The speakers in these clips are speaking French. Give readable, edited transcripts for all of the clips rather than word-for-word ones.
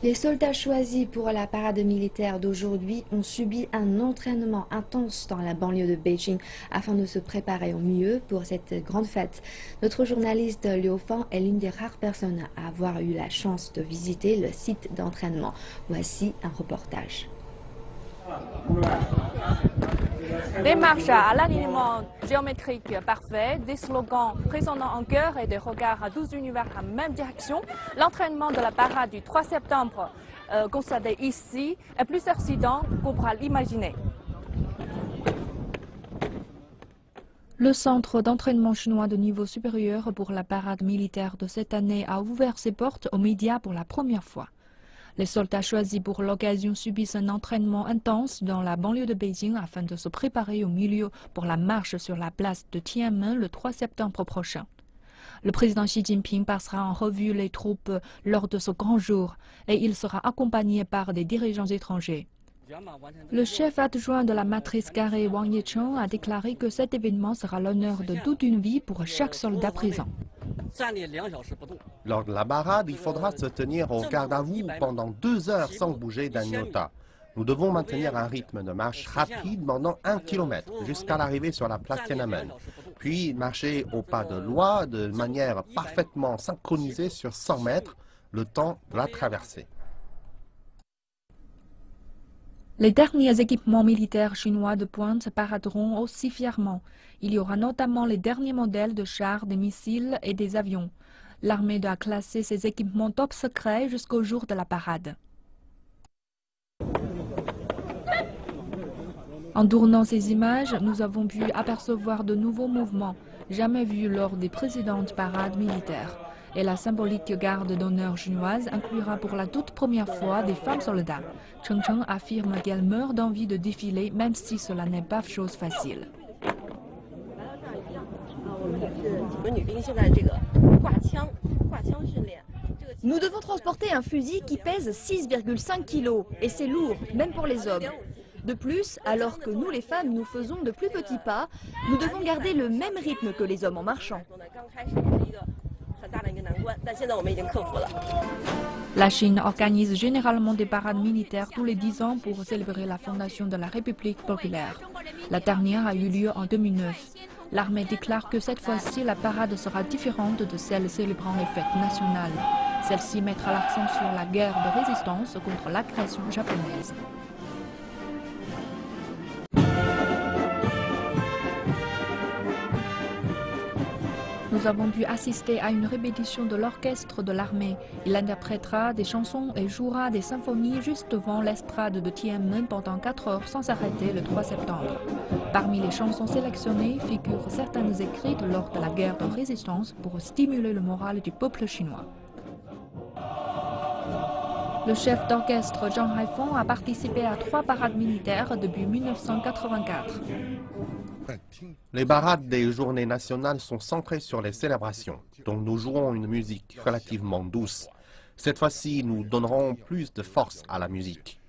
Les soldats choisis pour la parade militaire d'aujourd'hui ont subi un entraînement intense dans la banlieue de Beijing afin de se préparer au mieux pour cette grande fête. Notre journaliste Liu Fang est l'une des rares personnes à avoir eu la chance de visiter le site d'entraînement. Voici un reportage. Des marches à l'alignement géométrique parfait, des slogans résonnant en chœur et des regards à 12 univers en même direction. L'entraînement de la parade du 3 septembre constaté ici est plus excitant qu'on pourra l'imaginer. Le centre d'entraînement chinois de niveau supérieur pour la parade militaire de cette année a ouvert ses portes aux médias pour la première fois. Les soldats choisis pour l'occasion subissent un entraînement intense dans la banlieue de Beijing afin de se préparer au milieu pour la marche sur la place de Tiananmen le 3 septembre prochain. Le président Xi Jinping passera en revue les troupes lors de ce grand jour et il sera accompagné par des dirigeants étrangers. Le chef adjoint de la matrice carrée Wang Yicheng a déclaré que cet événement sera l'honneur de toute une vie pour chaque soldat présent. Lors de la parade, il faudra se tenir au garde à vous pendant 2 heures sans bouger d'un iota. Nous devons maintenir un rythme de marche rapide pendant 1 kilomètre jusqu'à l'arrivée sur la place Tiananmen, puis marcher au pas de loi de manière parfaitement synchronisée sur 100 mètres, le temps de la traversée. Les derniers équipements militaires chinois de pointe paraderont aussi fièrement. Il y aura notamment les derniers modèles de chars, des missiles et des avions. L'armée doit classer ces équipements top secret jusqu'au jour de la parade. En tournant ces images, nous avons pu apercevoir de nouveaux mouvements, jamais vus lors des précédentes parades militaires. Et la symbolique garde d'honneur chinoise inclura pour la toute première fois des femmes soldats. Cheng Cheng affirme qu'elle meurt d'envie de défiler, même si cela n'est pas chose facile. Nous devons transporter un fusil qui pèse 6,5 kg et c'est lourd, même pour les hommes. De plus, alors que nous les femmes, nous faisons de plus petits pas, nous devons garder le même rythme que les hommes en marchant. La Chine organise généralement des parades militaires tous les 10 ans pour célébrer la fondation de la République populaire. La dernière a eu lieu en 2009. L'armée déclare que cette fois-ci, la parade sera différente de celle célébrant les fêtes nationales. Celle-ci mettra l'accent sur la guerre de résistance contre l'agression japonaise. Nous avons pu assister à une répétition de l'orchestre de l'armée. Il interprétera des chansons et jouera des symphonies juste devant l'estrade de Tiananmen pendant 4 heures sans s'arrêter le 3 septembre. Parmi les chansons sélectionnées figurent certaines écrites lors de la guerre de résistance pour stimuler le moral du peuple chinois. Le chef d'orchestre Zhang Haifeng a participé à 3 parades militaires depuis 1984. Les parades des journées nationales sont centrées sur les célébrations, donc nous jouerons une musique relativement douce. Cette fois-ci, nous donnerons plus de force à la musique.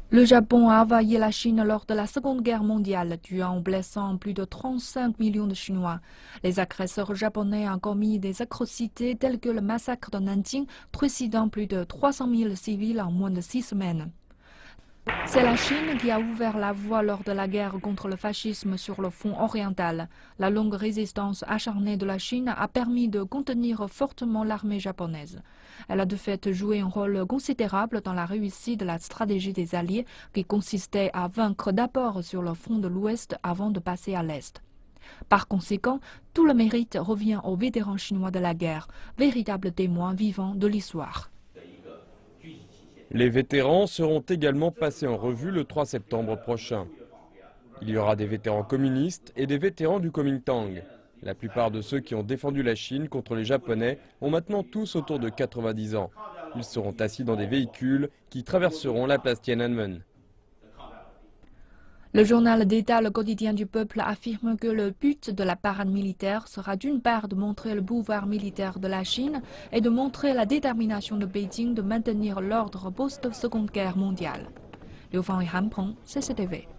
Le Japon a envahi la Chine lors de la Seconde Guerre mondiale, tuant ou blessant plus de 35 millions de Chinois. Les agresseurs japonais ont commis des atrocités telles que le massacre de Nanjing, trucidant plus de 300 000 civils en moins de 6 semaines. C'est la Chine qui a ouvert la voie lors de la guerre contre le fascisme sur le front oriental. La longue résistance acharnée de la Chine a permis de contenir fortement l'armée japonaise. Elle a de fait joué un rôle considérable dans la réussite de la stratégie des Alliés qui consistait à vaincre d'abord sur le front de l'Ouest avant de passer à l'Est. Par conséquent, tout le mérite revient aux vétérans chinois de la guerre, véritables témoins vivants de l'histoire. Les vétérans seront également passés en revue le 3 septembre prochain. Il y aura des vétérans communistes et des vétérans du Kuomintang. La plupart de ceux qui ont défendu la Chine contre les Japonais ont maintenant tous autour de 90 ans. Ils seront assis dans des véhicules qui traverseront la place Tiananmen. Le journal d'État, le quotidien du peuple, affirme que le but de la parade militaire sera d'une part de montrer le pouvoir militaire de la Chine et de montrer la détermination de Beijing de maintenir l'ordre post-Seconde Guerre mondiale. Liu Fang et Han Peng, CCTV.